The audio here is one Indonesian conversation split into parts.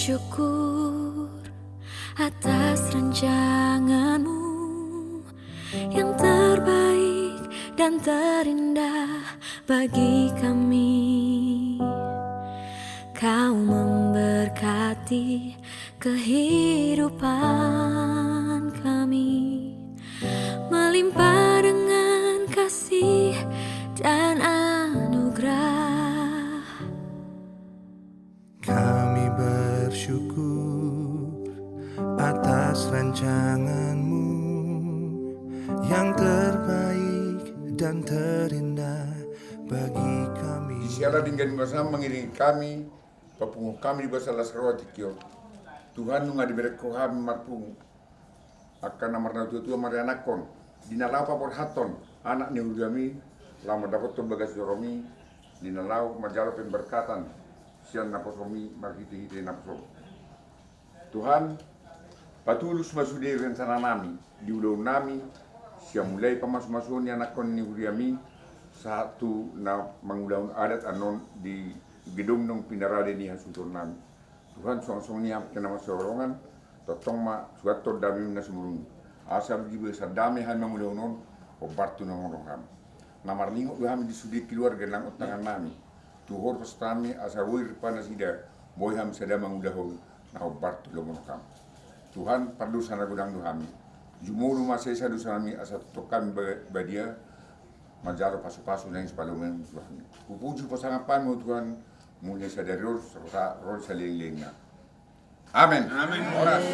bersyukur atas rancanganmu yang terbaik dan terindah bagi kami. Kau memberkati kehidupan kami, melimpah dengan kasih dan anugerah. Kami bersyukur atas rancanganmu yang terbaik dan terindah bagi kami. Disialah dengan bersama mengiringi kami, papungu kami di bahasa Lasarwati kio. Tuhan nunga diberi kami marpungu akan namar tua marianakon dinalau papor haton anak ni ujami lama dapat tu bagas romi dinalau majalo pemberkatan sian naposomi marhiti hiti napso. Tuhan patulus masude rencana nami di ulau nami siang mulai pamas-masuhnya nakon ni ujami satu na mangulaun adat anon di gedung nong pinarade ni hasuton nami. Tuhan song-song ni hap kena masorongan totong ma suato dami na sumurung asal jibe sadame han mangulaunon o bartu na ngorong namar ningo kami di sudi keluarga nang utangan nami tuhor pastami asa wir panasida boy ham sada mangudaho na o bartu lo ngorong Tuhan pardu sana gudang kami jumuru masesa du sami asa tokan badia majaro pasu-pasu nang sepalumen Tuhan upuju pasangapan mo Tuhan mulai sadar serta rol salilingna. Amin. Amin. Oras.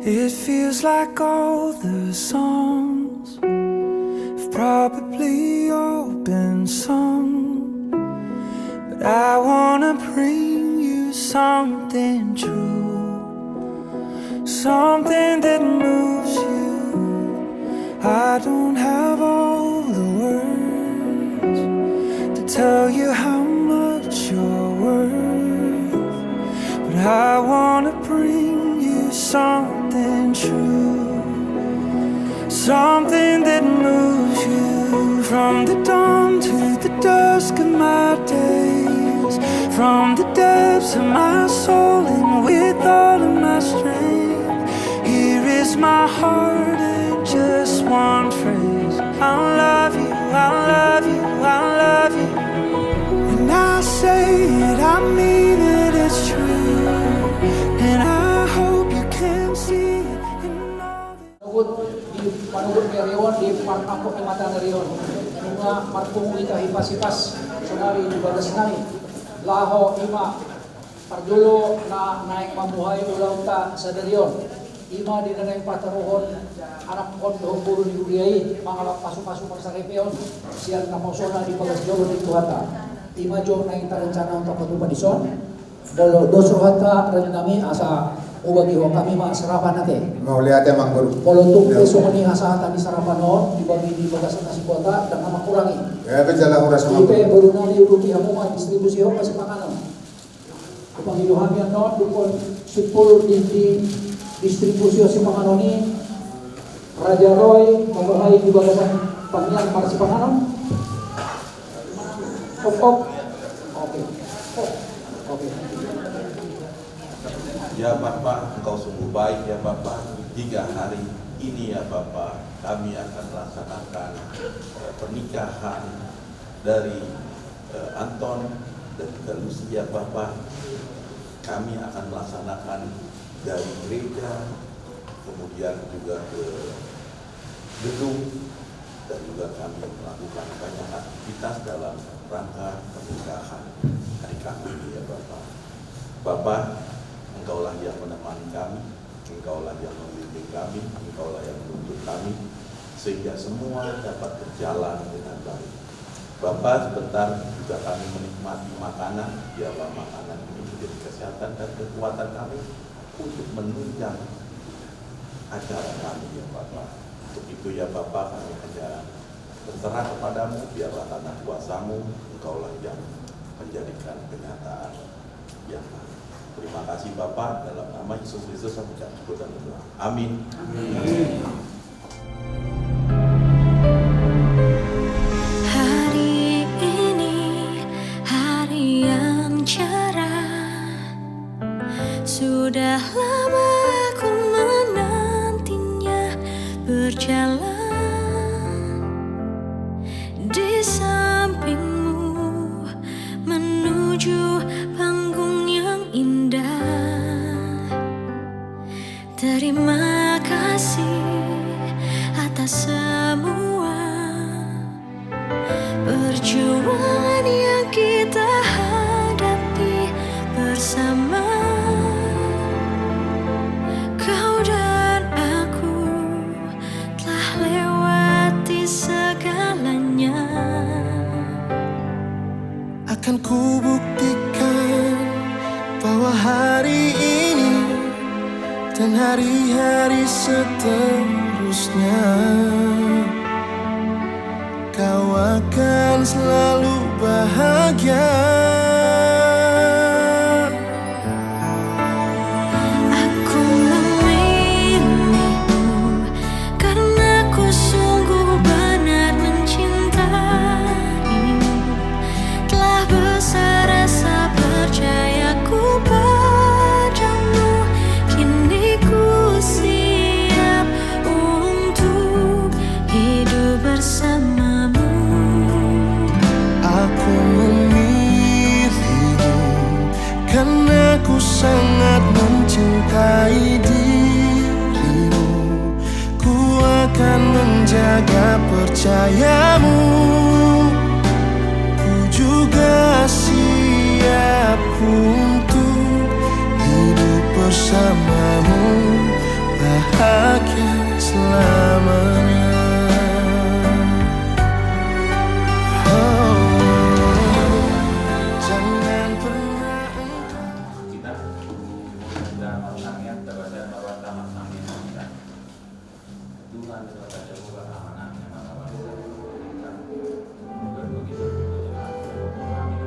It feels like all the songs have probably all been sung, but I wanna bring you something true, something that moves you. I don't have all the words to tell you how much you're worth, but I wanna bring you something true, something that moves you from the dawn to the dusk of my days, from the depths of my soul and with all of my strength. Here is my heart in just one phrase: I love you, I love you, I love you. When I say it, I mean it, it's true, and I hope you can see it in all di panugot ni Rion di pangkapok ni mata ni Rion nga marpung ita hipas-hipas sunari di bagas nami laho ima pardulo na naik mamuhay ulang ta sa Darion ima di na naik pataruhon anak kon dohong puro ni Uriay mga pasu-pasu sa repeon siyan na mausona di bagas jolo di Tuhata ima jom na ita rencana untuk patupad ison doso hata rin nami asa ubagi ho kami sarapan natin. Mau lihat emang guru. Kalau untuk besok ini hasahatan di sarapan non dibagi di bagas nasi kota dan nama kurangi. Ya berjalan uras sama. Ipe baru nali uruti hamu distribusi ho kasih makanan. Upang iluhamian non dukun sipul di distribusi kasih makanan ini Raja Roy memahai di bagasan panggilan kasih makanan. Oke. Ya Bapak, Engkau sungguh baik ya Bapak. Hingga hari ini ya Bapak, kami akan melaksanakan pernikahan dari Anton dan juga Lucy ya Bapak. Kami akan melaksanakan dari gereja, kemudian juga ke gedung, dan juga kami melakukan banyak aktivitas dalam rangka pernikahan hari kami ini ya Bapak. Bapak, Engkaulah yang menemani kami, Engkaulah yang membimbing kami, Engkaulah yang menuntut kami, sehingga semua dapat berjalan dengan baik. Bapak, sebentar juga kami menikmati makanan, biarlah makanan ini menjadi kesehatan dan kekuatan kami untuk menunjang acara kami ya Bapak. Untuk itu ya Bapak, kami hanya berserah kepadamu, biarlah tanah kuasamu, Engkaulah yang menjadikan kenyataan yang baru. Terima kasih Bapak, dalam nama Yesus Kristus saya ucap syukur dan berdoa. Amin. Hari ini hari yang cerah, sudah lama aku menantinya berjalan di sampingmu menuju panggung yang indah. Terima kasih atas semua perjuangan yang kita hadapi bersama. Kau dan aku telah lewati segalanya. Akan ku buktikan bahwa hari ini dan hari-hari seterusnya kau akan selalu bahagia. Aku memilihmu karena ku sungguh benar mencintaimu. Telah besar rasa percayaku padamu. Kini ku siap untuk hidup bersamamu. Aku memilihmu karena ku sangat mencintai dirimu. Ku akan menjaga percayamu. Ku juga siap untuk hidup bersamamu, bahagia selamanya. Jangan pernah kita dan orangnya kepada bahwa tamat kami kita Tuhan kepada Jehovah amanah yang maha kuasa kita begitu kami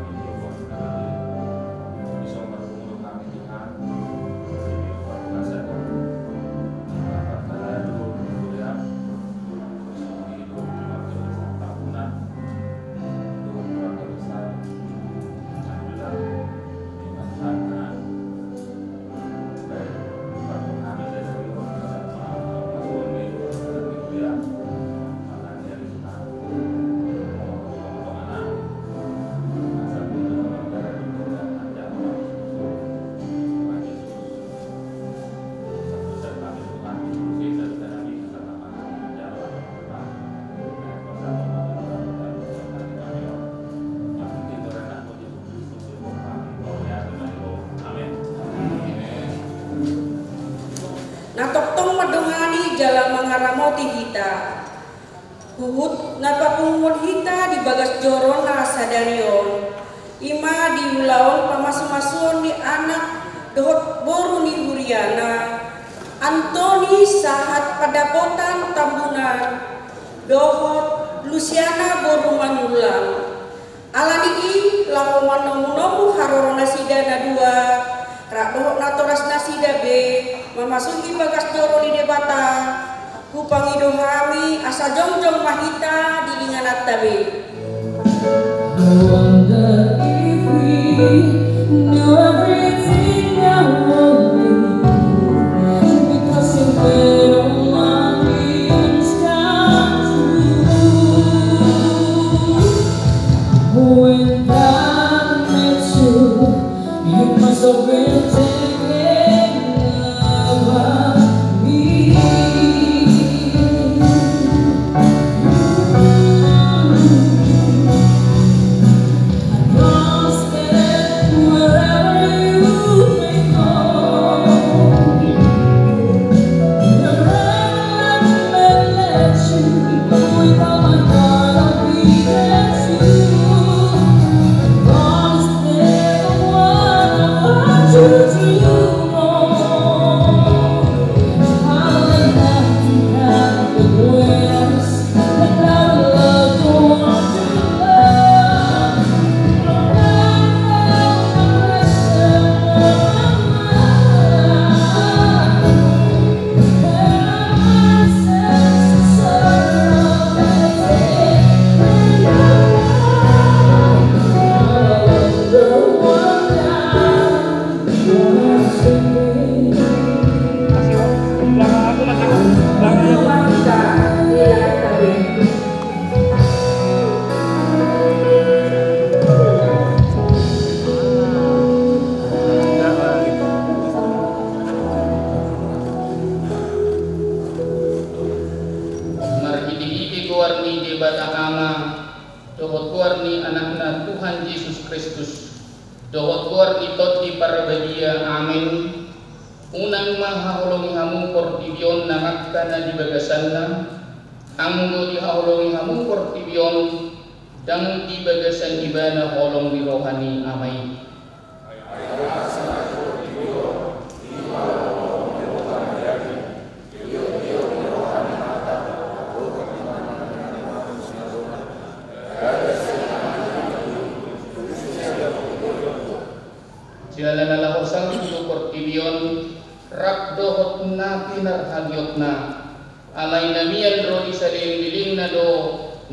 bisa berumur kami Tuhan kuasa dan pada dulu ya hidup waktu tahunan untuk keluarga besar alhamdulillah dimanfaatkan baik kami dari maupun itu ya akan dari kita potongan masa pun negara itu dan ancaman Tuhan Yesus satu kami Tuhan Yesus dan kami kata jalan Natoktong madongani jalan mengaramoti hita. Huhut napapungun hita di bagas joron na sadarion. Ima di ulaon pamasu-masuon di anak dohot boru ni Huriana. Antoni sahat padapotan tambunan. Dohot Luciana boru manulang. Alaniki lawan nomu-nomu harorona sidana dua. Radohot natoras nasida be. Memasuki bagas joro di debata kupangido kami asa jongjong mahita di inganat tabe. I wonder if we knew everything I wanted, because you made all my dreams come true. When God met you, you must have been thinking about me. I promise that wherever bersama dohot kuar ni anakna Tuhan Yesus Kristus, dohot kuar itot di parbadia, amin. Unang mahahulungi hamu portibion namakana di bagasanna, anggo di hahulungi hamu portibion dang di bagasan ibana holong di rohani, amai. Jalan ala hosang kudu portibion rak dohot na pinarhagyot na alay namian ro isaling biling na do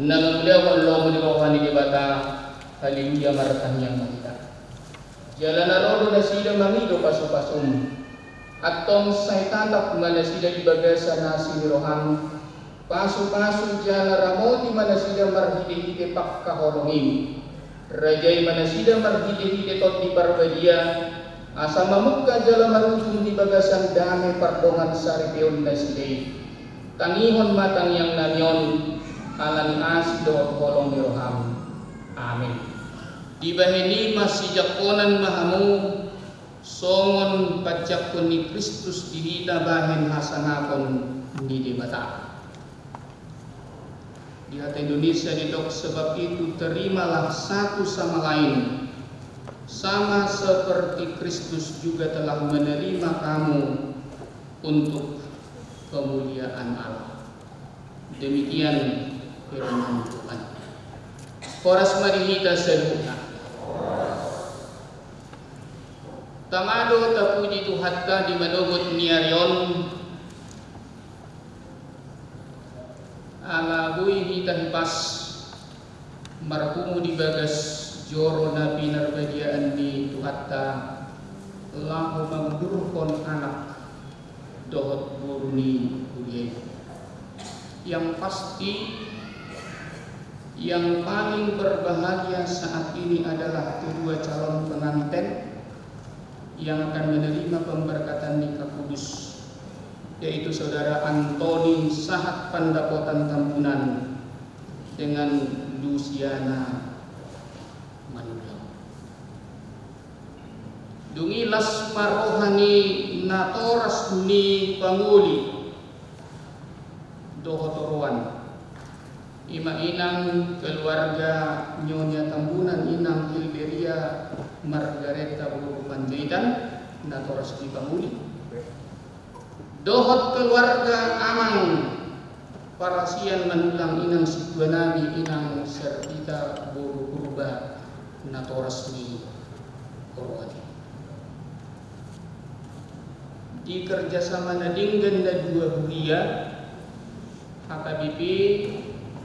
nangulawan lo mo rohani di bata. Haleluya, maratanyang kita. Jalan ala na sila mangido pasupasum atong say tatak mana sila di bagasa na sinirohan pasu-pasu jalan ramoti mana sila marhide-hide pakkaholongin rajay mana sila marhide-hide tot di parbadia asa mamukka jala marujung di bagasan dame pardongan saripion na silay tangihon matang yang nanyon alan asido kolong niroham, amin. Di bahini masih jakonan mahamu songon pacakon ni Kristus dihita bahen hasanakon ni dibata. Di hati Indonesia didok, sebab itu terimalah satu sama lain, sama seperti Kristus juga telah menerima kamu untuk kemuliaan Allah. Demikian firman Tuhan. Koras marihita seluruhnya. Tamado tapuji tuhatta di manogot niarion ala bui hita hipas marhumu di bagas joro nabi narbadiaan di tuhatta lahu mangdurkon anak dohot buruni kuliah. Yang pasti yang paling berbahagia saat ini adalah kedua calon pengantin yang akan menerima pemberkatan nikah kudus, yaitu saudara Antoni Sahat Pandapotan Tambunan dengan Luciana Manulang. Dungilas marohani natoras ni panguli dohotoroan ima inang keluarga Nyonya Tambunan, inang Hilderia Margareta Buru Panjaitan natoras di panguli. Dohot keluarga Amang Parasian Manulang, inang Sidwanami, inang Sertita Buru Purba natoras di Korwati. Di kerjasama nadinggan na dua huria HKBP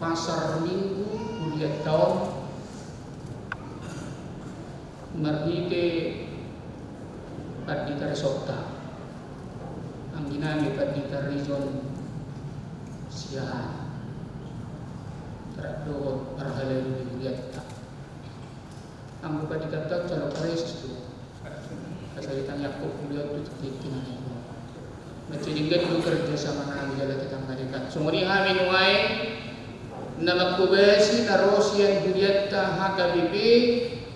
Pasar Minggu kuliah tahun marhite Padita Resokta ang ginami Padita Region Siyahan Terakdo Parhalay di kuliah ta ang Padita ta calok resis tu kasalitan Yakub kuliah tu titinanay macilinggan do kerja sama nang jala kita mereka sumuri amin wae na magkubesi na Rosian Julieta HKBP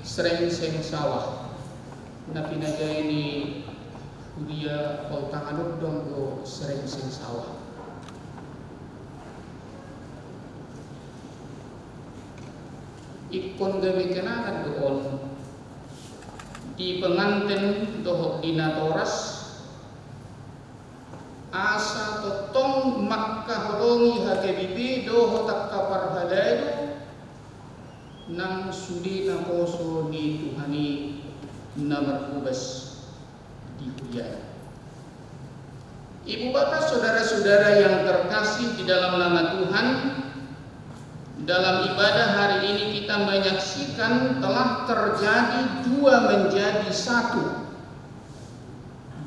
Srengseng Sawah na pinagay ni Julia Poltanganod Donggo Srengseng Sawah. Ikon gawe kenangan doon di pengantin dohok dinatoras asa totong makkaholongi HKBP doho takka parhadado nang sudi na poso ni Tuhani na markubas di hujan. Ibu bapak saudara-saudara yang terkasih di dalam nama Tuhan, dalam ibadah hari ini kita menyaksikan telah terjadi dua menjadi satu,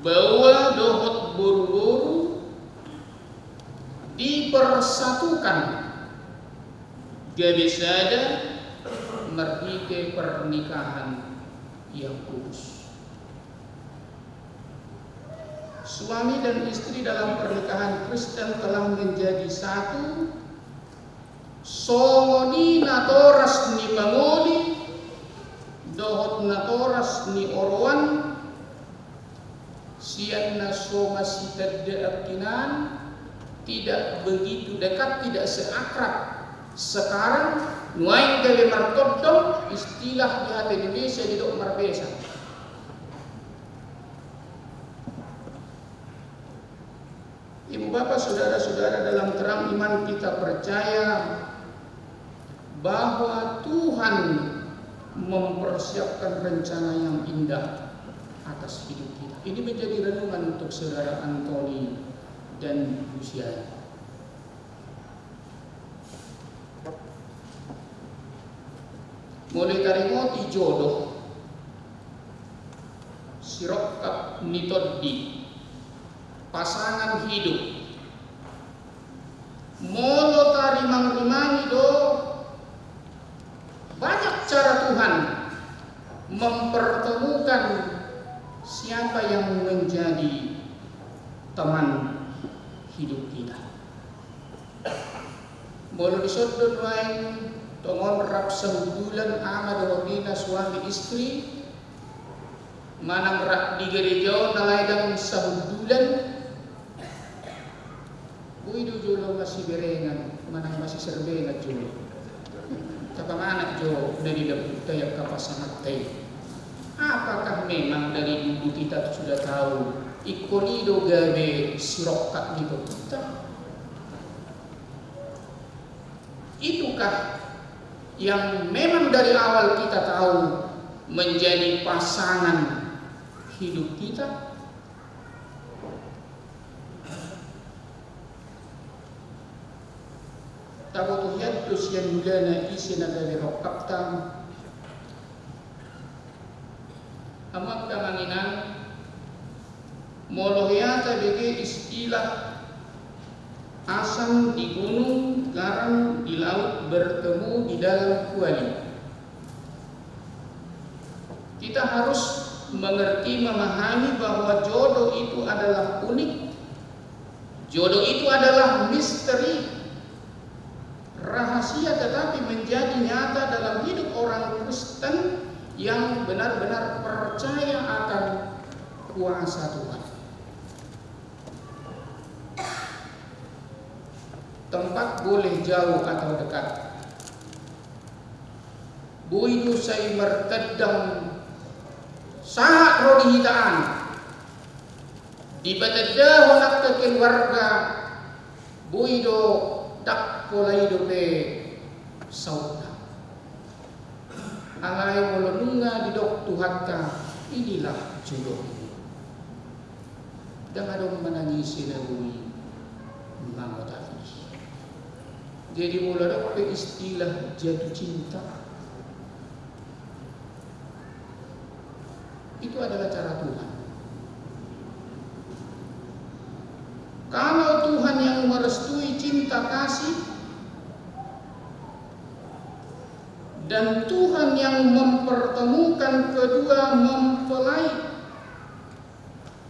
bahwa dohot buru-buru dipersatukan gabisada merhite pernikahan yang kudus. Suami dan istri dalam pernikahan Kristen telah menjadi satu Songoni na toras ni pangoli, dohot na toras ni orwan, sian na soma si tadaakinan, tidak begitu dekat, tidak seakrab sekarang. Nuain dari martodom, istilah di hati Indonesia di dok marbesa. Ibu bapak saudara-saudara, dalam terang iman kita percaya bahwa Tuhan mempersiapkan rencana yang indah atas hidup kita. Ini menjadi renungan untuk saudara Antoni dan Luciana. Mulai dari moti jodoh, sirokap nitoddi, pasangan hidup, molo tarimang-rimangi do, banyak cara Tuhan mempertemukan siapa yang menjadi teman hidup kita. Molo disodon wain tongon rap sebulan ama dohodina suami istri, manang rak di gereja nalaydang sebulan, buido jolo masih berengan, manang masih serbengat jolo. Kapag anak jo dari dapur tayak kapasangat tayo. Apakah memang dari dulu kita sudah tahu ikonido gabe sirokat gitu kita? Itukah yang memang dari awal kita tahu menjadi pasangan hidup kita? Tabutuh yadus yang mulana isi nagari rokaptam amak kamanginan molohyata bege istilah asam di gunung, garam di laut, bertemu di dalam kuali. Kita harus mengerti, memahami bahwa jodoh itu adalah unik. Jodoh itu adalah misteri, rahasia, tetapi menjadi nyata dalam hidup orang Kristen yang benar-benar percaya akan kuasa Tuhan. Tempat boleh jauh atau dekat. Buidu say mertedang sahat rodi hitaan. Di bateda honak ke keluarga buido tak polai dope sauda. Alai molonunga di dok tuhatta, inilah jodoh. Dan ada menangisi nabui mangotali. Jadi mulai ada istilah jatuh cinta. Itu adalah cara Tuhan. Kalau Tuhan yang merestui cinta kasih dan Tuhan yang mempertemukan kedua mempelai,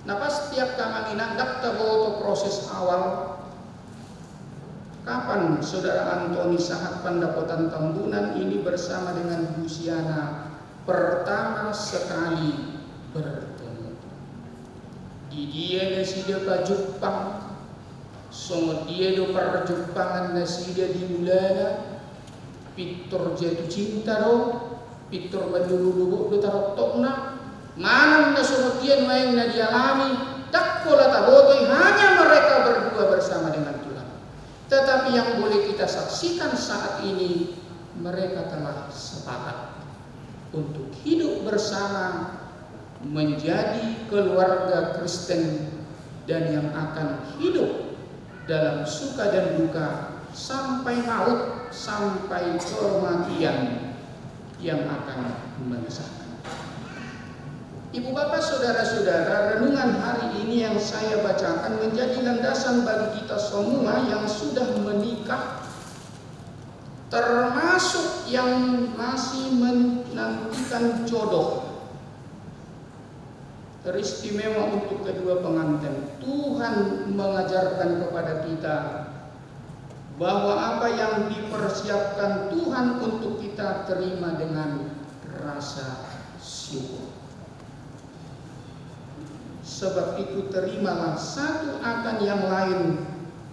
nah pas setiap kami nandak taboto proses awal. Kapan saudara Antoni saat pendapotan Tambunan ini bersama dengan Luciana pertama sekali bertemu? Di dia nasida pajupang, songo dia do perjupangan nasida di mulana, pitur jatuh cinta do, pitur bandulu do tarok tokna, manam na songo dia main na dialami, tak pola tabotoi hanya mereka berdua bersama dengan Tuhan. Tetapi yang boleh kita saksikan saat ini, mereka telah sepakat untuk hidup bersama menjadi keluarga Kristen dan yang akan hidup dalam suka dan duka sampai maut, sampai kematian yang akan memisahkan. Ibu bapak saudara-saudara, renungan hari ini yang saya bacakan menjadi landasan bagi kita semua yang sudah menikah, termasuk yang masih menantikan jodoh. Teristimewa untuk kedua pengantin. Tuhan mengajarkan kepada kita bahwa apa yang dipersiapkan Tuhan untuk kita terima dengan rasa syukur. Sebab itu terimalah satu akan yang lain,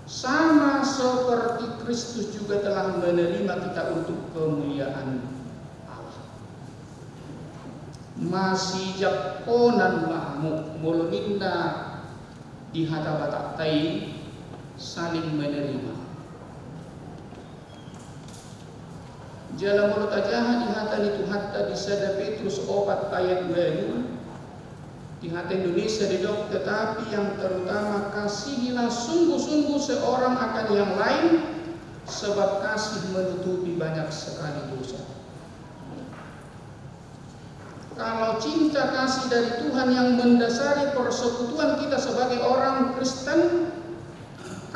sama seperti Kristus juga telah menerima kita untuk kemuliaan Allah. Masih jakonan mahmuk muluminda di hata batak tai saling menerima. Jala mulut ajaha di hata itu hatta di sada Petrus 4 ayat 2 di hati Indonesia di dok, tetapi yang terutama kasihilah sungguh-sungguh seorang akan yang lain, sebab kasih menutupi banyak sekali dosa. Kalau cinta kasih dari Tuhan yang mendasari persekutuan kita sebagai orang Kristen,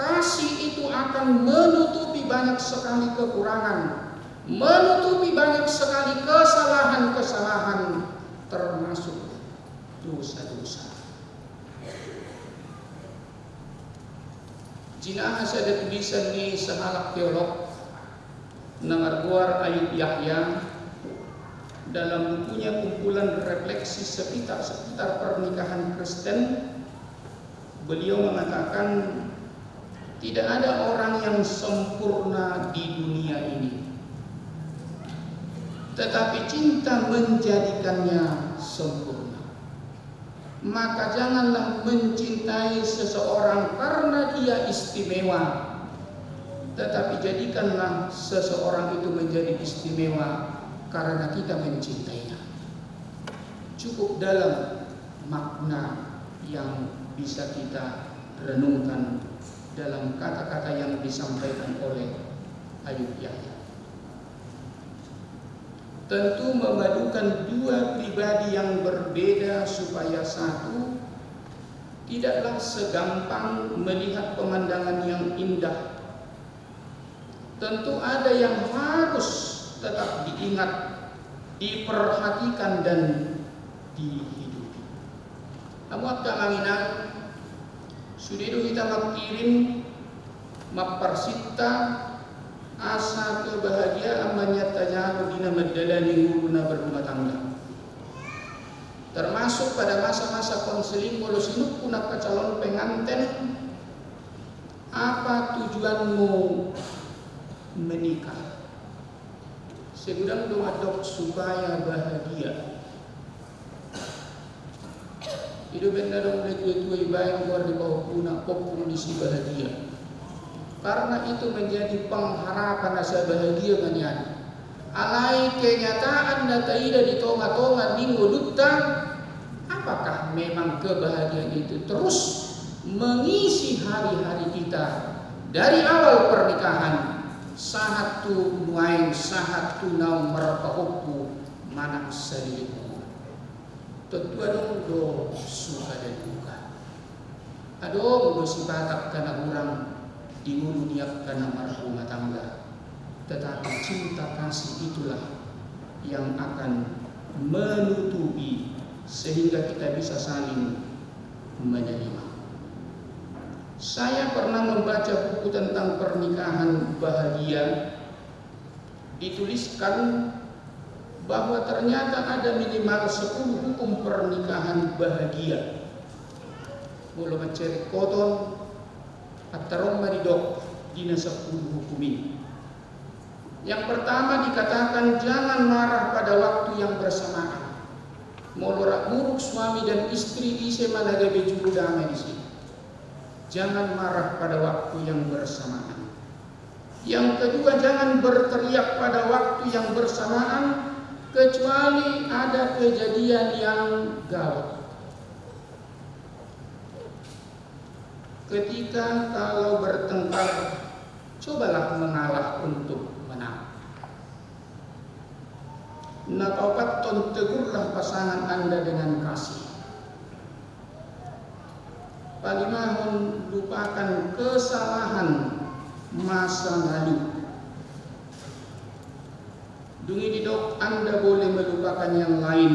kasih itu akan menutupi banyak sekali kekurangan, menutupi banyak sekali kesalahan-kesalahan, termasuk dosa-dosa. Jina ada tulisan ni sahalak teolog Nangarguar Ayub Yahya dalam bukunya kumpulan refleksi sekitar pernikahan Kristen. Beliau mengatakan tidak ada orang yang sempurna di dunia ini, tetapi cinta menjadikannya sempurna. Maka janganlah mencintai seseorang karena dia istimewa, tetapi jadikanlah seseorang itu menjadi istimewa karena kita mencintainya. Cukup dalam makna yang bisa kita renungkan dalam kata-kata yang disampaikan oleh Ayub Yahya. Tentu memadukan dua pribadi yang berbeda supaya satu, tidaklah segampang melihat pemandangan yang indah. Tentu ada yang harus tetap diingat, diperhatikan dan dihidupi. Amuat kamanginan, sudah kita makirim, maparsita, asa kebahagiaan menyatanya dina medalani guna berumah tangga. Termasuk pada masa-masa konseling kalau sinuk punak ke calon pengantin, apa tujuanmu menikah? Segudang doa dok supaya bahagia. Hidup benda dong tua ibayang keluar di bawah punak pokok kondisi bahagia. Karena itu menjadi pengharapan asa bahagia kanian. Alai kenyataan nataida di tonga-tonga minggu duta, apakah memang kebahagiaan itu terus mengisi hari-hari kita dari awal pernikahan sahatu nuain sahatu nau merpahukku manak saliku. Tentu ada do suka dan duka. Aduh si batak karena orang dimulu niat karena rumah tangga, tetapi cinta kasih itulah yang akan menutupi sehingga kita bisa saling menerima. Saya pernah membaca buku tentang pernikahan bahagia, dituliskan bahwa ternyata ada minimal 10 hukum pernikahan bahagia. Mula mencari koton Atarong maridok dina 10 hukum ini. Yang pertama dikatakan jangan marah pada waktu yang bersamaan. Molorak muruk suami dan istri ise managabe juru damai di sini. Jangan marah pada waktu yang bersamaan. Yang kedua, jangan berteriak pada waktu yang bersamaan kecuali ada kejadian yang gawat. Ketika kalau bertengkar, cobalah mengalah untuk menang. Napapat ton tegurlah pasangan Anda dengan kasih. Palimahun lupakan kesalahan masa lalu. Dungi didok Anda boleh melupakan yang lain,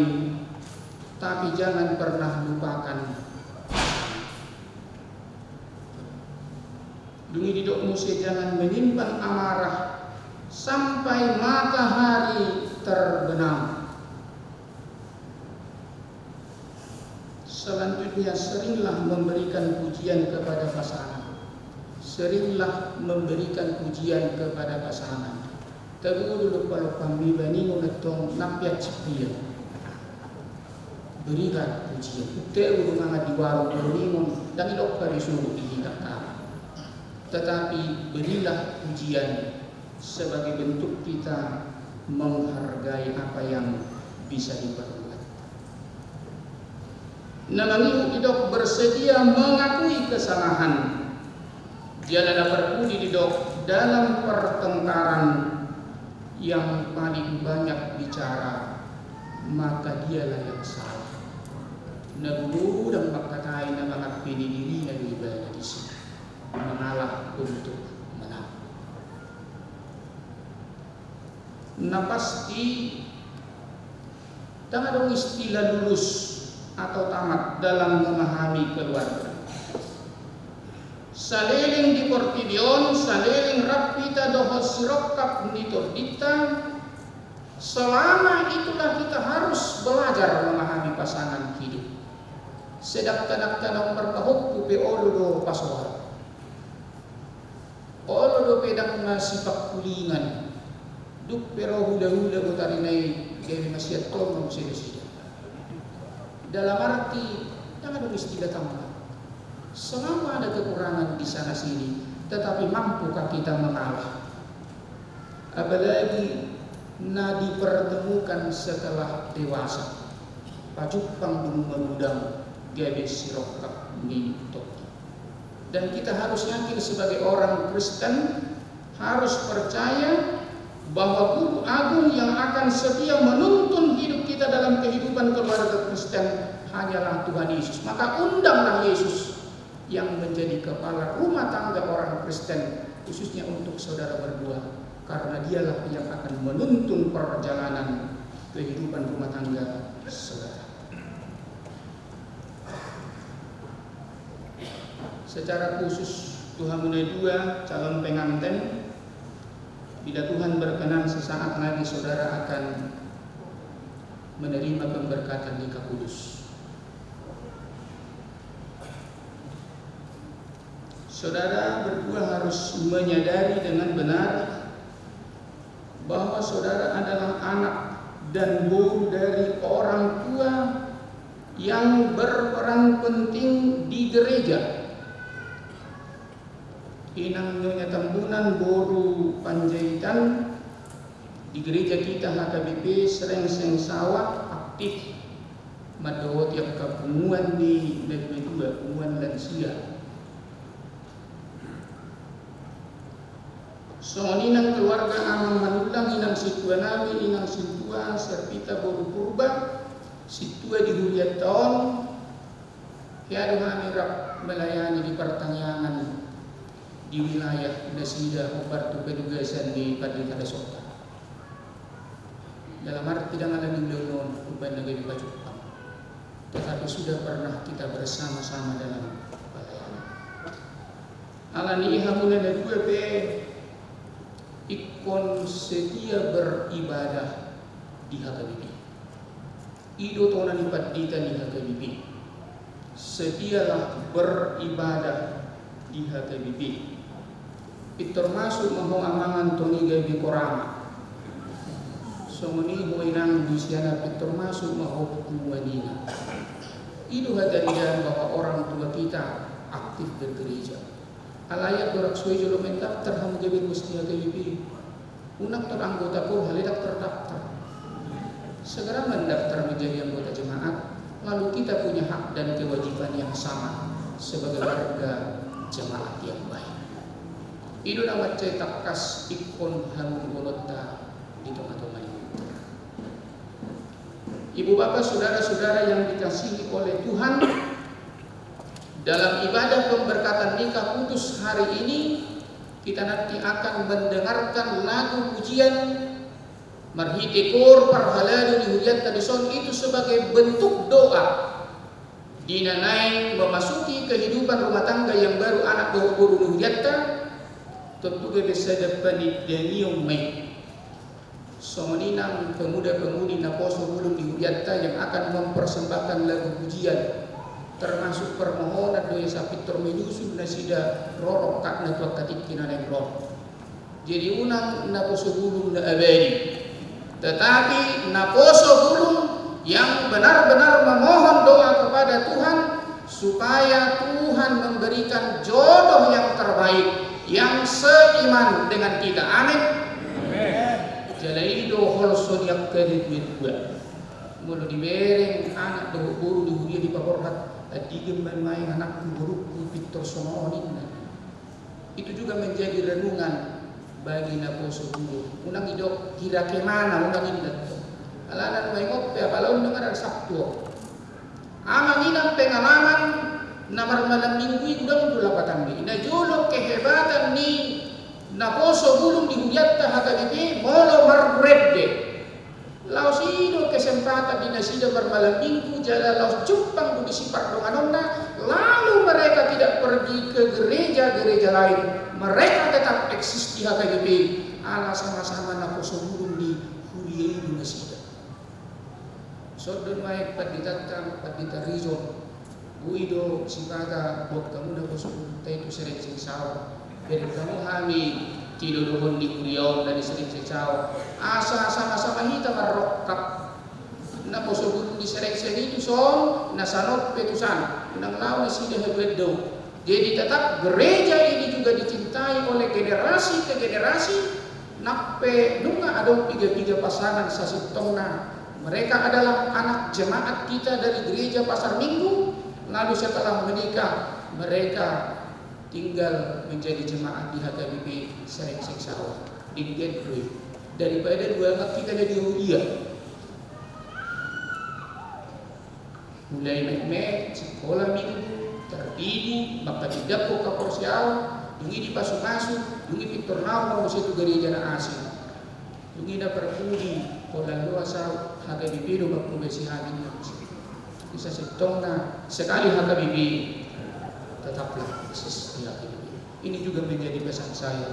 tapi jangan pernah lupakan Dungi didok musia jangan menyimpan amarah sampai matahari terbenam. Selanjutnya seringlah memberikan pujian kepada pasangan. Seringlah memberikan pujian kepada pasangan. Tapi dulu kalau kami banding unetong nampiat cepia. Berikan pujian. Utek udah nggak di warung berlingon dan idok kali suruh dihidapkan. Tetapi berilah pujian sebagai bentuk kita menghargai apa yang bisa diperbuat. Namangihu idok bersedia mengakui kesalahan. Jangan perpudi didok dalam pertengkaran yang paling banyak bicara, maka dialah yang salah. Nagulu dan makatai na mga pinidiri na ibadah di sini mengalah untuk menang. Nah pasti tak ada istilah lulus atau tamat dalam memahami keluarga. Saliling di portidion, saliling rapita dohos sirokap nitor dita. Selama itulah kita harus belajar memahami pasangan hidup. Sedap tanak-tanak perpahuk kupe olodo paswar. Olodo pedang nasipak kulingan. Duk pero hula-hula utarinay gaya masyat tolong sila-sila. Dalam arti, jangan ada istilah tambah. Selama ada kekurangan di sana sini, tetapi mampukah kita mengalah? Apalagi na dipertemukan setelah dewasa. Pajupang mengundang gabe sirokap mintok. Dan kita harus yakin sebagai orang Kristen harus percaya bahwa guru agung yang akan setia menuntun hidup kita dalam kehidupan keluarga Kristen hanyalah Tuhan Yesus. Maka undanglah Yesus yang menjadi kepala rumah tangga orang Kristen, khususnya untuk saudara berdua, karena dialah yang akan menuntun perjalanan kehidupan rumah tangga saudara. Secara khusus Tuhan Mulia dua calon pengantin, bila Tuhan berkenan sesaat lagi saudara akan menerima pemberkatan nikah kudus. Saudara berdua harus menyadari dengan benar bahwa saudara adalah anak dan buah dari orang tua yang berperan penting di gereja. Inang Nyonya Tambunan Boru Panjaitan di gereja kita HKBP Serengseng Sawah aktif madawa tiap kapunguan di negeri dua punguan lansia. So ninang keluarga amang manulang inang situa nami inang situa serpita Boru Purba situa di Huliat Taon kaya kami rap melayani di pertanyaan di wilayah Nasida Upartu Pedugasan di Padri Kadasota. Dalam arti tidak ada di Leonon Uban Negeri Bajupang, tetapi sudah pernah kita bersama-sama dalam pelayanan. Alani ihamuna na dua pe ikon setia beribadah di HKBP. Ido tonan ipadita di HKBP. Setialah beribadah di HKBP. Termasuk mohong amangan toni gabi korama. Songoni hoinang dusiana termasuk mohong kuwanina. Itu hadarian bahwa orang tua kita aktif bergereja. Alayat dorak suai jolo mendaftar hamu gabi musti HKBP. Unak teranggota pun haledak terdaftar. Segera mendaftar menjadi anggota jemaat. Lalu kita punya hak dan kewajiban yang sama sebagai warga jemaat yang baik. Ido nawat cetak kas ikon hamun golota di tengah-tengah ini. Ibu bapak saudara-saudara yang dikasihi oleh Tuhan, dalam ibadah pemberkatan nikah kudus hari ini kita nanti akan mendengarkan lagu pujian Marhitekor Parhaladu di Huliat Kadison itu sebagai bentuk doa dinanai memasuki kehidupan rumah tangga yang baru anak baru Huliatta. Tutuga bisa dapat denium mai. Somaninang pemuda-pemudi na poso gulung di Hudiatta yang akan mempersembahkan lagu pujian, termasuk permohonan doa sapitor menyusun na sida rorok kak na tuak katik kinanay rorok. Jadi unang na poso gulung na abadi, tetapi na poso gulung yang benar-benar memohon doa kepada Tuhan supaya Tuhan memberikan jodoh yang terbaik, yang seiman dengan kita. Amin. Jalai do hol sodiak kedit dua. Mulu dibereng anak do guru di hudia di paborhat adigem ban main anak guru Victor Sononin. Itu juga menjadi renungan bagi naposo guru. Unang idok kira ke mana unang indat. Alanan may ngope apalaw dengar Sabtu. Amang inang pengalaman namar malam minggu udang dulapatan ni. Najulok kehebatan ni naposo gulung di Hudiatta HKBP molo marbrede. Laos ido kesempatan di nasida bermalam minggu jala laos cumpang di sipar donganonna, lalu mereka tidak pergi ke gereja-gereja lain. Mereka tetap eksis di HKBP ala sama-sama naposo gulung di Hudia di nasida. Sodon mai paditatan padita rizon. Uido sipata buat kamu naposo gulung itu sering sawa. Dari kamu kami tidur dohon di kuliah dari sering secawa asa sama-sama kita marokap na poso gulung di serek-serek itu son nasanot petusan nang lawan sida hebredo. Jadi tetap gereja ini juga dicintai oleh generasi ke generasi. Nape nunga ada tiga pasangan sasitongna. Mereka adalah anak jemaat kita dari gereja Pasar Minggu. Lalu setelah menikah mereka tinggal menjadi jemaat di HKBP Sereng Seksawa di Gateway. Daripada dua anak kita jadi Hudia, mulai mek sekolah minggu tertidu maka tidak kok kaporsial dungi di pasu-pasu dungi Victor Nawa itu gereja na asing dungi na perpudi pola luasa HKBP do bakubesi hagin bisa setongna sekali HKBP tetaplah eksis di HKBP. Ini juga menjadi pesan saya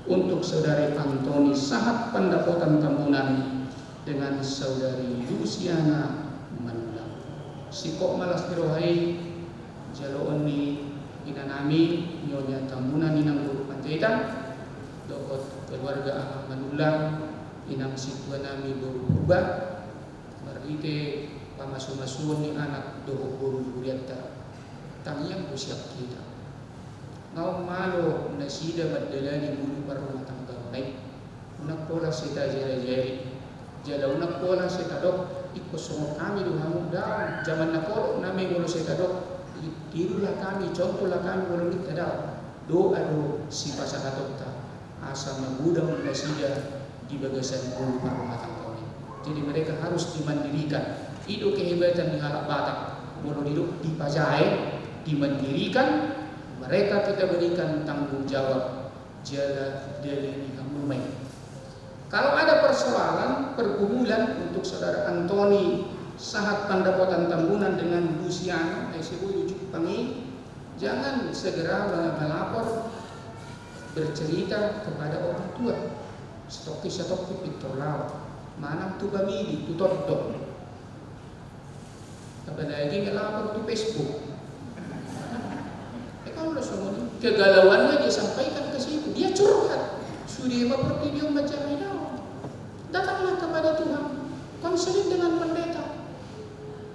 untuk saudari Antoni Sahat Pendapotan Tambunan dengan saudari Luciana Manulang. Sikok malas dirohai jaloon ni inanami nyonya Tambunan inang guru panjaitan dokot keluarga Ahmad Manulang inang sitwa nami guru purba marite pamasu-masuon ni anak doho guru Hudiatta. Tangyang siap kita. Ngau malo na sida madala ni bulu para rumah tangga baik. Unak pola sita jari-jari. Jala unak pola sita dok. Iko semua kami dohamu daun. Zaman na polo nami mulu sita dok. Tirulah kami, contohlah kami mulu kita daun. Doa do si pasang ta. Asa magudang na sida di bagasan bulu para rumah tangga ini. Jadi mereka harus dimandirikan. Itu kehebatan di halak Batak. Mulu hidup di Pajai. Dimandirikan, mereka kita berikan tanggung jawab jaga dari rumah. Kalau ada persoalan pergumulan untuk saudara Antoni Sahat Pendapotan Tambunan dengan Luciana ICU Ujuk Pangi, jangan segera melapor bercerita kepada orang tua. Stokis Victor Lau, manang tu kami tutor dok. Apalagi melapor di Facebook. Kalau kegalauannya dia sampaikan ke situ, dia curhat. Sudah seperti dia macam ini. Datanglah kepada Tuhan, konseling dengan pendeta.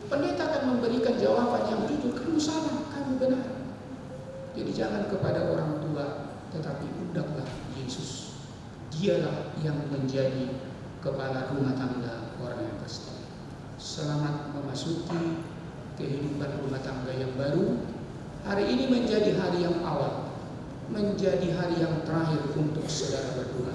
Pendeta akan memberikan jawaban yang jujur. Kamu salah, kamu benar. Jadi jangan kepada orang tua, tetapi undanglah Yesus. Dialah yang menjadi kepala rumah tangga orang yang Kristen. Selamat memasuki kehidupan rumah tangga yang baru. Hari ini menjadi hari yang awal, menjadi hari yang terakhir untuk saudara berdua.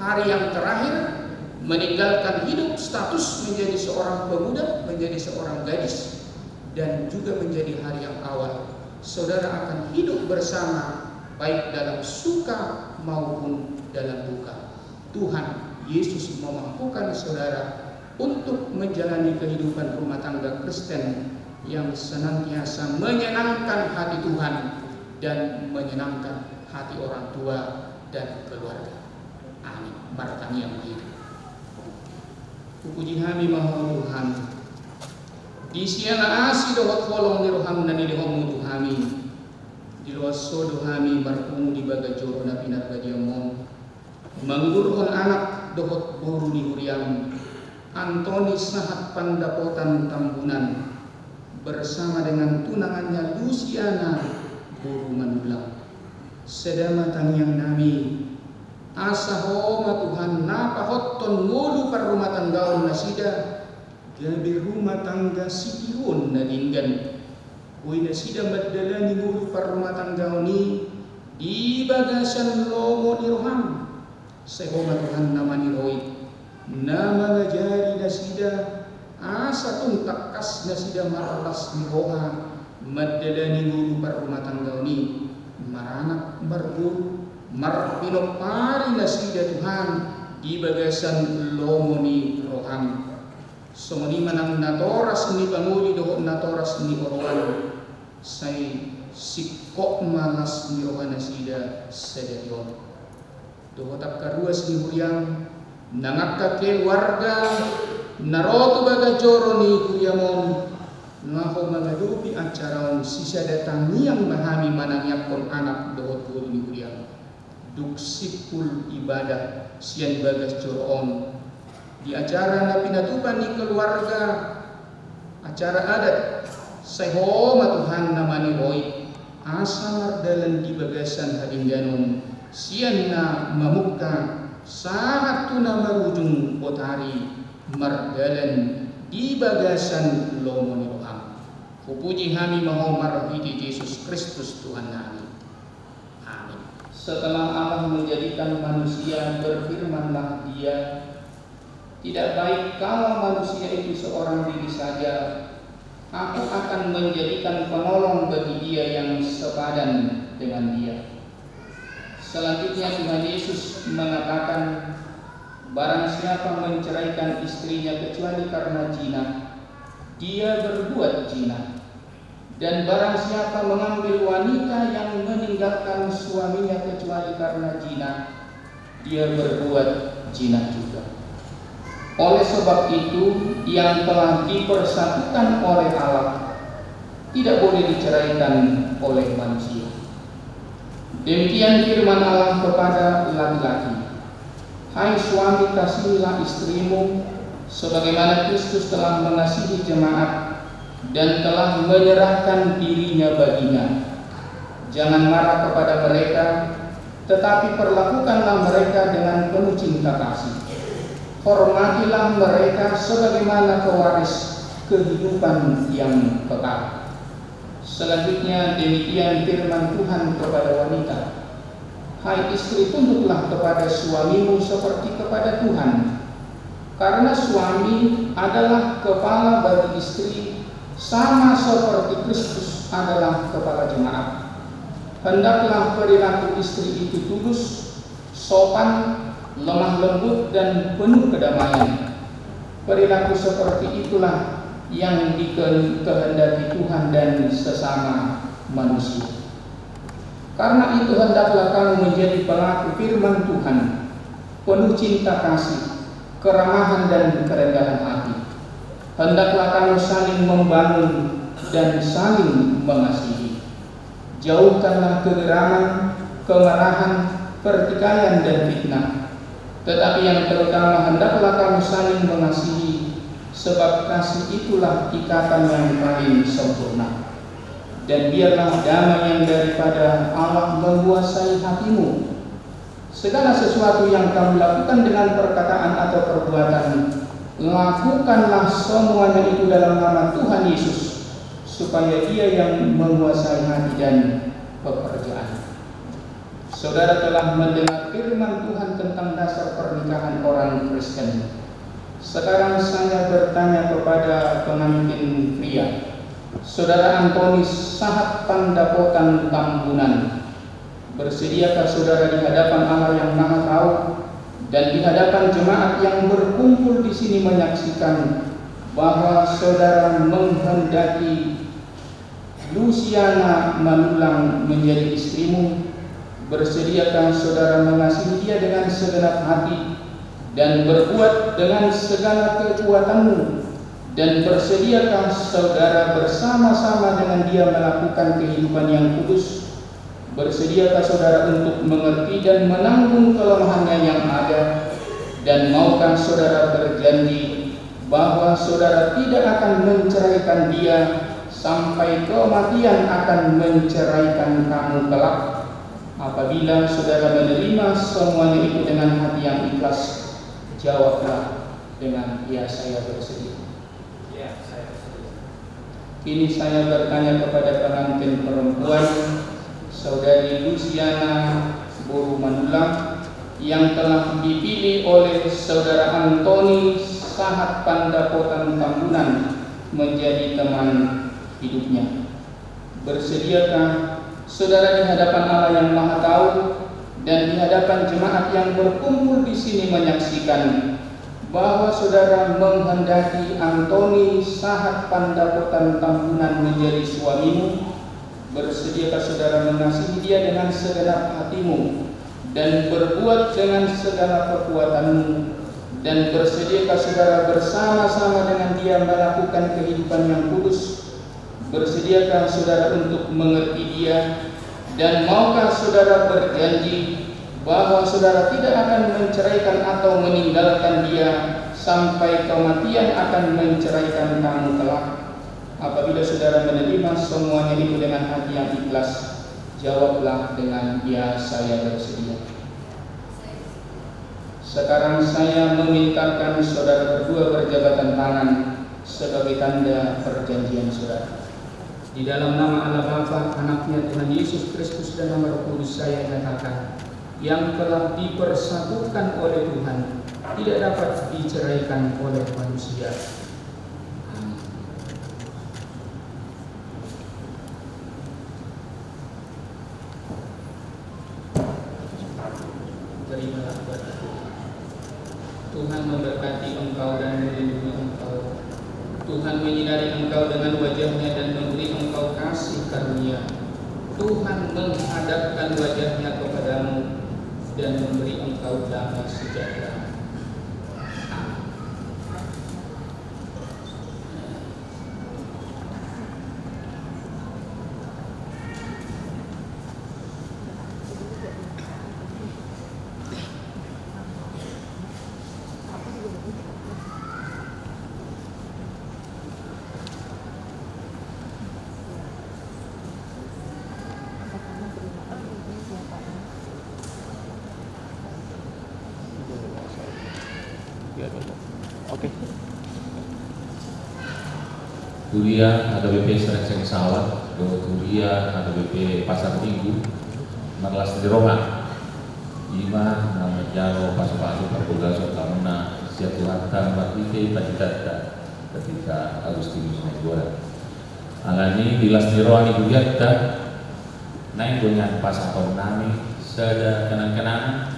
Hari yang terakhir meninggalkan hidup status menjadi seorang pemuda, menjadi seorang gadis, dan juga menjadi hari yang awal. Saudara akan hidup bersama baik dalam suka maupun dalam duka. Tuhan Yesus memampukan saudara untuk menjalani kehidupan rumah tangga Kristen yang senantiasa menyenangkan hati Tuhan dan menyenangkan hati orang tua dan keluarga. Amin. Barakah yang hidup. Puji kami mahal Tuhan. Di siana asi dohot kolong di roham dan di roham kami. Di luar sodo kami bertemu di bagajoro na pinar gajamong. Mengurun anak dohot boru di huriam. Antoni sahat pandapotan Tambunan bersama dengan tunangannya Luciana Boru Manulang. Sedama tangyang nami asa homa Tuhan napa hotton ngulu par rumah tanggaon nasida gabi rumah tangga sikihon na dinggan kuy nasida madalani ngulu par rumah tanggaon ni di bagasan lomo ni roham sehoma Tuhan nama ni roy nama ngajari nasida asa tung takas nasida maralas ni roha madalani ngulu par rumah tanggaon ni maranak barguru marpinopari nasida Tuhan di bagasan lomoni roham somoni manang natoras ni panguli dohot natoras ni oroan say sikok malas ni rohan nasida sederion dohotak karuas ni huriang nangakka keluarga naroto bagajoro ni huriamon ngaho magadupi acaraon sisa datang yang mahami manangyakon anak dohot guru ni huriang duk sipul ibadah sian bagas coroon di acara na pinatupan ni keluarga acara adat sehoma Tuhan nama ni Roy asa mardalan di bagasan hadingganon sian na mamuka saat tuna marujung potari mardalan di bagasan lomo ni roham. Puji kami mahomar hidi Yesus Kristus Tuhan kami. Setelah Allah menjadikan manusia, berfirmanlah Dia, tidak baik kalau manusia itu seorang diri saja. Aku akan menjadikan penolong bagi dia yang sepadan dengan dia. Selanjutnya Tuhan Yesus mengatakan, barang siapa menceraikan istrinya kecuali karena zina, dia berbuat zina. Dan barang siapa mengambil wanita yang meninggalkan suaminya kecuali karena zina, dia berbuat zina juga. Oleh sebab itu, yang telah dipersatukan oleh Allah tidak boleh diceraikan oleh manusia. Demikian firman Allah kepada laki-laki, hai suami, kasihilah istrimu sebagaimana Kristus telah mengasihi jemaat dan telah menyerahkan dirinya baginya. Jangan marah kepada mereka, tetapi perlakukanlah mereka dengan penuh cinta kasih. Hormatilah mereka sebagaimana pewaris kehidupan yang kekal. Selanjutnya demikian firman Tuhan kepada wanita, hai istri, tunduklah kepada suamimu seperti kepada Tuhan, karena suami adalah kepala bagi istri, sama seperti Kristus adalah kepala jemaat. Hendaklah perilaku istri itu tulus, sopan, lemah lembut dan penuh kedamaian. Perilaku seperti itulah yang dikehendaki Tuhan dan sesama manusia. Karena itu hendaklah kamu menjadi pelaku firman Tuhan, penuh cinta kasih, keramahan dan kerendahan hati. Hendaklah kamu saling membangun dan saling mengasihi. Jauhkanlah kegeraman, kemarahan, pertikaian dan fitnah. Tetapi yang terutama hendaklah kamu saling mengasihi, sebab kasih itulah ikatan yang paling sempurna. Dan biarlah damai yang daripada Allah menguasai hatimu. Segala sesuatu yang kamu lakukan dengan perkataan atau perbuatan, lakukanlah semuanya itu dalam nama Tuhan Yesus, supaya Dia yang menguasai hati dan pekerjaan. Saudara telah mendengar firman Tuhan tentang dasar pernikahan orang Kristen. Sekarang saya bertanya kepada pengantin pria, Saudara Antoni Sahat Pandapotan Tambunan, bersediakah saudara di hadapan Allah yang Maha Tahu dan di hadapan jemaat yang berkumpul di sini menyaksikan bahwa saudara menghendaki Luciana Manulang menjadi istrimu Bersediakah saudara mengasihi dia dengan segenap hati dan berbuat dengan segala kekuatanmu? Dan bersediakah saudara bersama-sama dengan dia melakukan kehidupan yang kudus? Bersediakah saudara untuk mengerti dan menanggung kelemahannya yang ada? Dan maukah saudara berjanji bahwa saudara tidak akan menceraikan dia sampai kematian akan menceraikan kamu kelak? Apabila saudara menerima semuanya itu dengan hati yang ikhlas, jawablah dengan ya, saya bersedia. Ya, saya bersedia. Kini saya bertanya kepada pengantin perempuan, Saudari Luciana Boru Manula, yang telah dipilih oleh Saudara Antoni Sahat Pandapotan Tambunan menjadi teman hidupnya. Bersediakah saudara di hadapan Allah yang Maha Tahu dan di hadapan jemaat yang berkumpul di sini menyaksikan bahwa saudara menghendaki Antoni Sahat Pandapotan Tambunan menjadi suamimu? Bersediakah saudara mengasihi dia dengan segenap hatimu dan berbuat dengan segala kekuatanmu? Dan bersediakah saudara bersama-sama dengan dia melakukan kehidupan yang kudus? Bersediakah saudara untuk mengerti dia? Dan maukah saudara berjanji bahwa saudara tidak akan menceraikan atau meninggalkan dia sampai kematian akan menceraikan kamu kelak? Apabila saudara menerima semuanya itu dengan hati yang ikhlas, jawablah dengan ya, saya bersedia. Sekarang saya memintakan saudara berdua berjabatan tangan sebagai tanda perjanjian saudara. Di dalam nama Allah Bapa, Anaknya Tuhan Yesus Kristus dan nama Roh Kudus saya nyatakan, yang telah dipersatukan oleh Tuhan tidak dapat diceraikan oleh manusia. Amin. Terimalah berkat Tuhan memberkati engkau dan melindungi engkau. Tuhan menyinari engkau dengan wajahnya dan memberi engkau kasih karunia. Tuhan menghadapkan wajahnya kepadamu dan memberi engkau damai sejahtera. Kuliah ADBP Sering Sawat, kuliah ADBP Pasar Minggu, Marlas di Roma, Ima nama Jaro Pasu-Pasu Perbugaso Kamuna Siatuhata Martike Padidata ketika Agustinus Negora Alani di Las di Roani Budiata naik dengan pasapon nami sada kenang-kenangan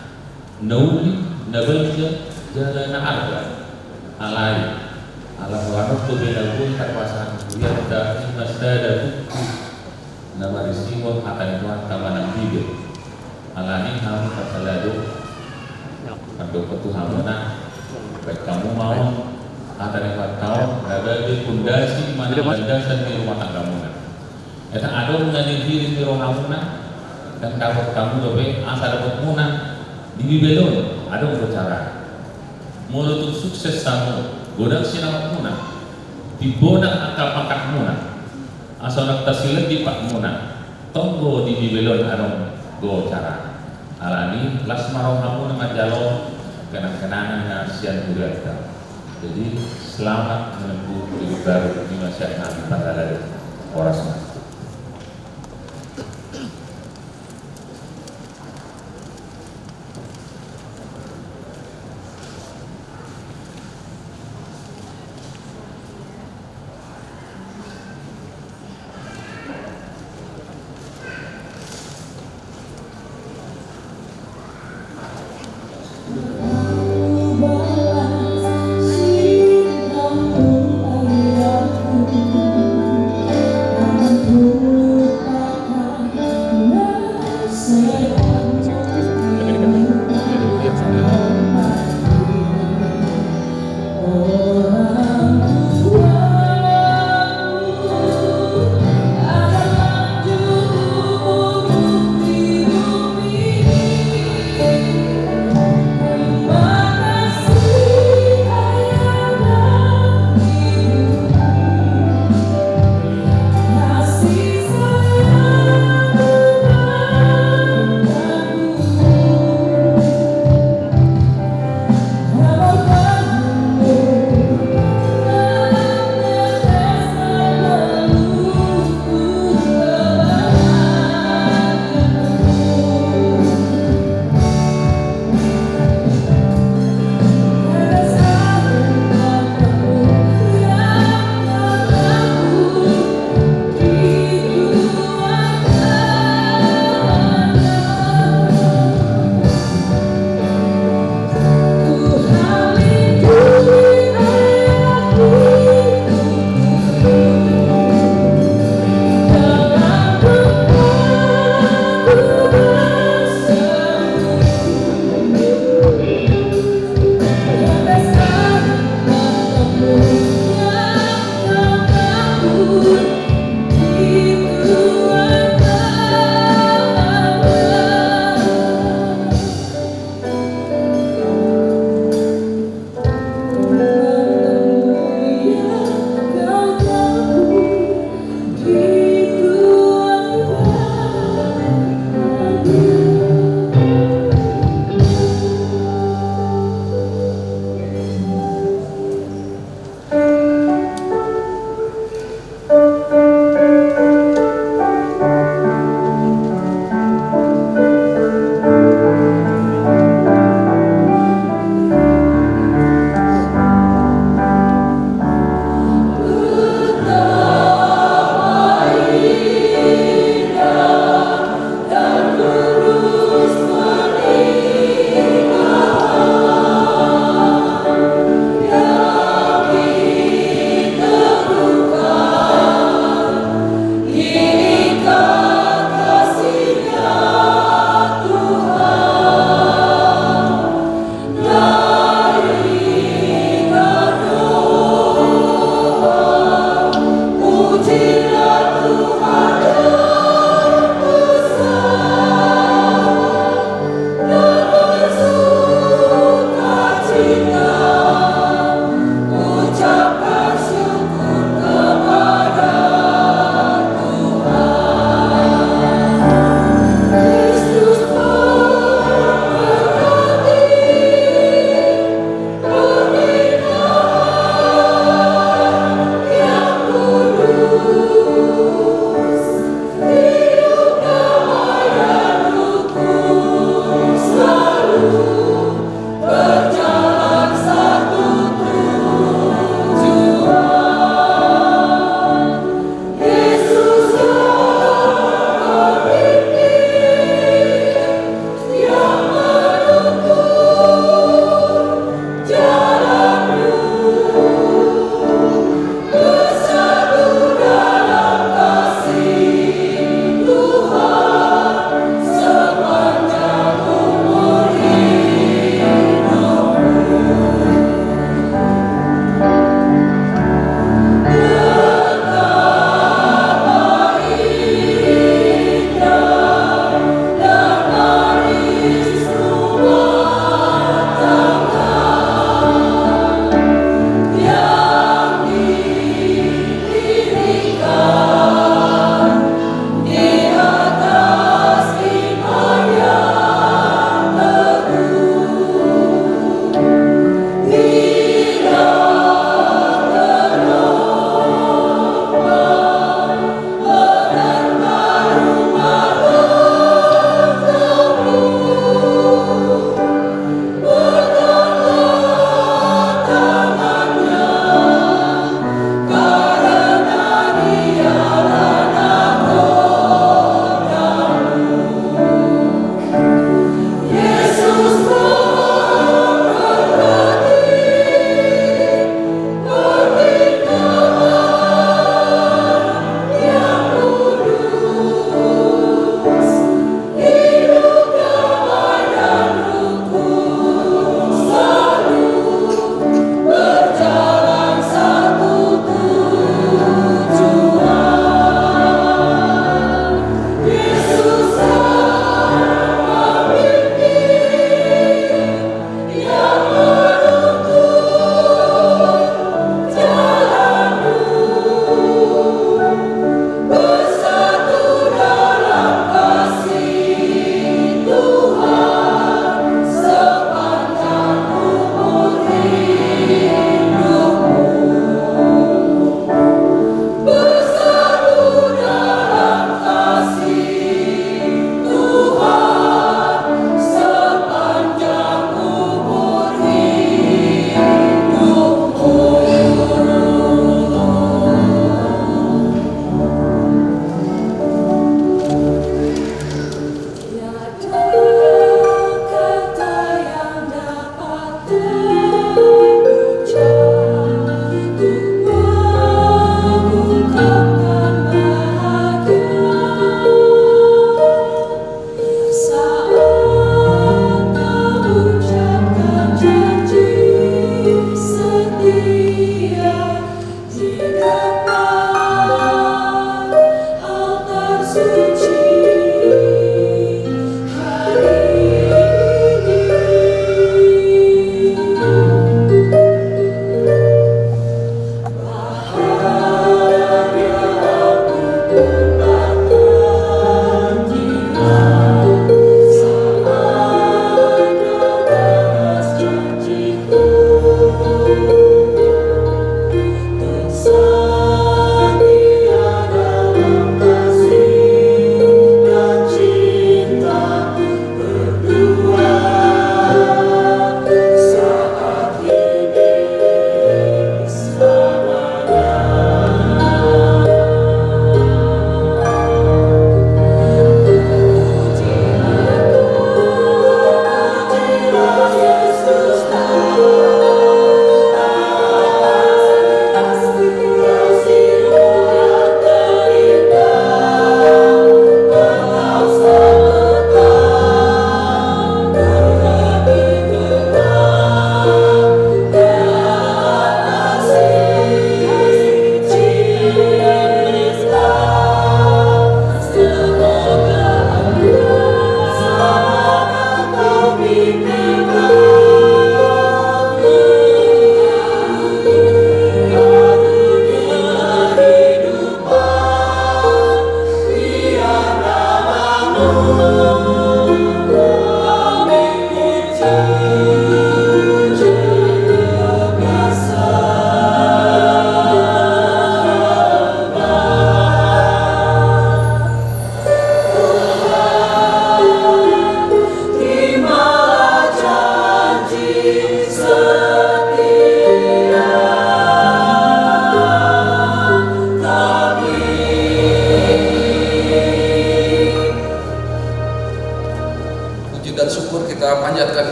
nauli nabalja jalan arga alai alam warok tu beda pun terpasang kuliah dan masdada buku nama risiko akan itu tamanang bibir alani kamu terseladu atau ketuhanan baik kamu mau akan lewat tahun ada di pondasi mana landasan di rumah tanggamu eta ada mengenai diri di rumah kamu dan dapat kamu dobe asal dapat muna di bibelon ada cara mulut sukses kamu godang sinang muna dibonang akal pangkat muna asal nak tasilat di pak muna tonggo di bibelon arong go cara alani lasmarong kamu nama jalo kenang-kenangan nasian budaya. Jadi selamat menempuh hidup baru di masyarakat Nabi pada orang semua. Cinta pun ayahku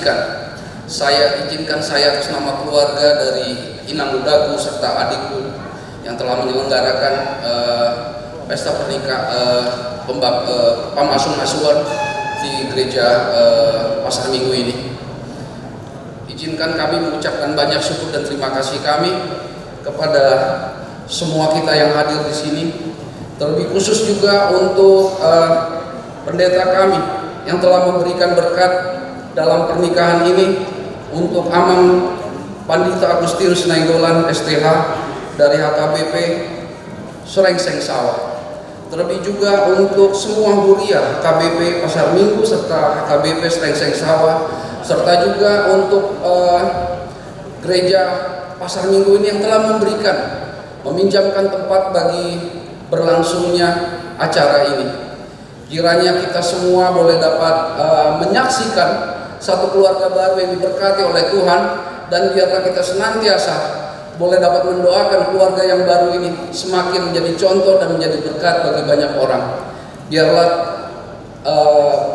menyaksikan. Saya izinkan saya atas nama keluarga dari inang udaku serta adikku yang telah menyelenggarakan pesta pemasuhan di gereja Pasar Minggu ini. Izinkan kami mengucapkan banyak syukur dan terima kasih kami kepada semua kita yang hadir di sini. Terlebih khusus juga untuk pendeta kami yang telah memberikan berkat dalam pernikahan ini, untuk Amang Pandita Agustinus Nainggolan STH dari HKBP Serengseng Sawah. Terlebih juga untuk semua huria HKBP Pasar Minggu serta HKBP Serengseng Sawah, serta juga untuk gereja Pasar Minggu ini yang telah meminjamkan tempat bagi berlangsungnya acara ini. Kiranya kita semua boleh dapat menyaksikan satu keluarga baru yang diberkati oleh Tuhan, dan biarlah kita senantiasa boleh dapat mendoakan keluarga yang baru ini semakin menjadi contoh dan menjadi berkat bagi banyak orang.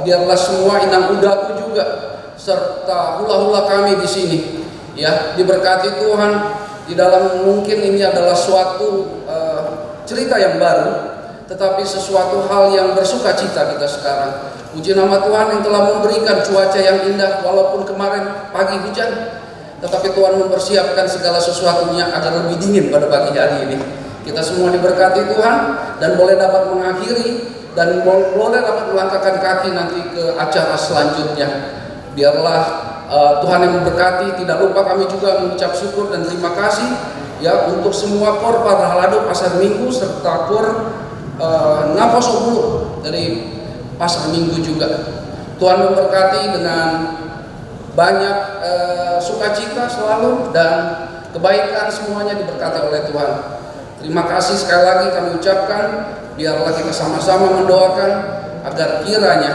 Biarlah semua inang udaku juga serta hula-hula kami di sini ya diberkati Tuhan di dalam, mungkin ini adalah suatu cerita yang baru, tetapi sesuatu hal yang bersuka cita kita sekarang. Puji nama Tuhan yang telah memberikan cuaca yang indah, walaupun kemarin pagi hujan, tetapi Tuhan mempersiapkan segala sesuatunya agar lebih dingin pada pagi hari ini. Kita semua diberkati Tuhan dan boleh dapat mengakhiri dan boleh dapat melangkahkan kaki nanti ke acara selanjutnya. Biarlah Tuhan yang memberkati. Tidak lupa kami juga mengucap syukur dan terima kasih ya untuk semua KOR Parhalado Pasar Minggu serta KOR Naposobulu dari Pasar Minggu juga. Tuhan memberkati dengan banyak sukacita selalu dan kebaikan, semuanya diberkati oleh Tuhan. Terima kasih sekali lagi kami ucapkan. Biarlah kita sama-sama mendoakan agar kiranya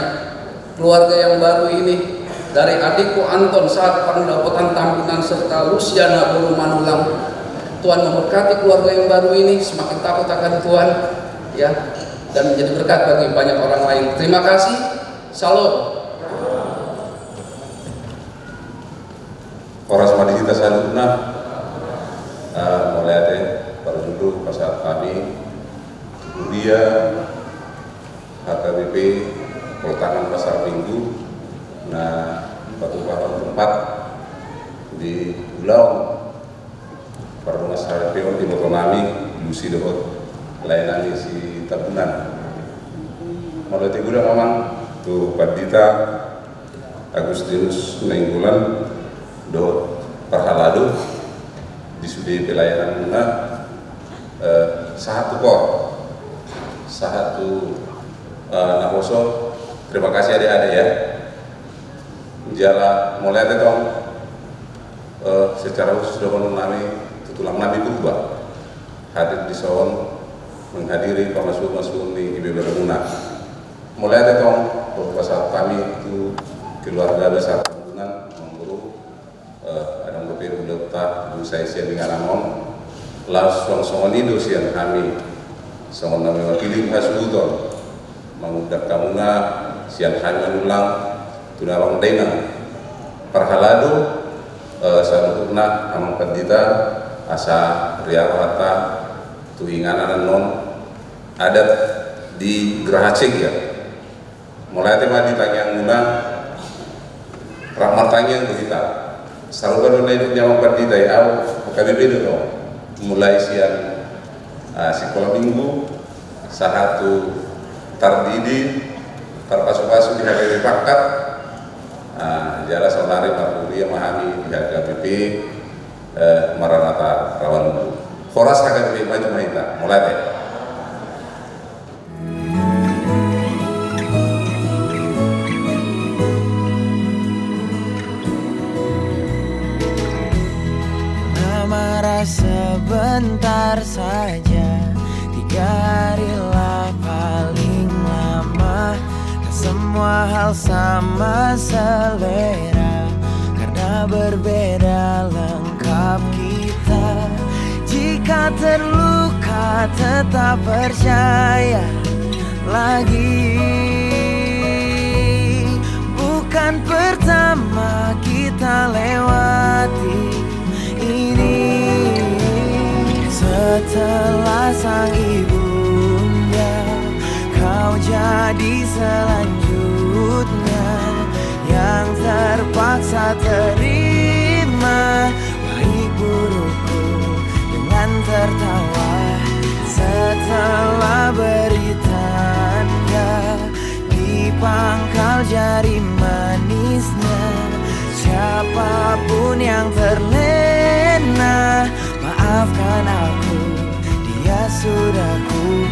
keluarga yang baru ini dari adikku Anton saat pendapotan Tambunan serta Luciana Bulu Manulang, Tuhan memberkati keluarga yang baru ini semakin takut akan Tuhan ya, dan menjadi berkat bagi banyak orang lain. Terima kasih. Salam. Horas Madisita Salutna melihat para duduk pasal kami Budia HKBP Peletakan Pasar Minggu batu tempat di Pulau Perlunas HRPO di Motonami Lucy Dehot layanan si Tabunan. Mulai gula memang tuh Pandita Agustinus Nainggolan do Parhalado di sudi pelayanan satu KOR satu Naposo. Terima kasih adik-adik ya. Jala mulai tetong secara khusus dengan nami tutulang nabi berubah hadir di Sawon menghadiri pemasukan di IBB Bermuna. Mulai tetong pasal kami itu keluarga besar Tambunan memburu ada beberapa dokter saya siap dengan amon langsung itu siang kami songon nami wakili Hasbuton mengudak kamuna siang kami ulang tunawang denang Parhalado sanutuna amang Pandita asa riawata tuhinganan non adat di Geraha Cek ya. Mulai tema ditanya muna ramar tanya kita saluran itu nyawa Pandita ya KBB itu mulai siang sekolah minggu satu tardidi terpasu-pasu di HKBP Pangkat jala saudari Markulia Mahami di HKBP Maranatha Rawanudu Foras HKBP Maju Mahita mulai deh. Marah sebentar saja 3 harilah paling lama. Tak semua hal sama selera, karena berbeda lengkap kita. Jika terluka tetap percaya lagi. Bukan pertama kita terjadi selanjutnya, yang terpaksa terima baik burukku dengan tertawa. Setelah beri tanda di pangkal jari manisnya, siapapun yang terlena, maafkan aku, dia sudah ku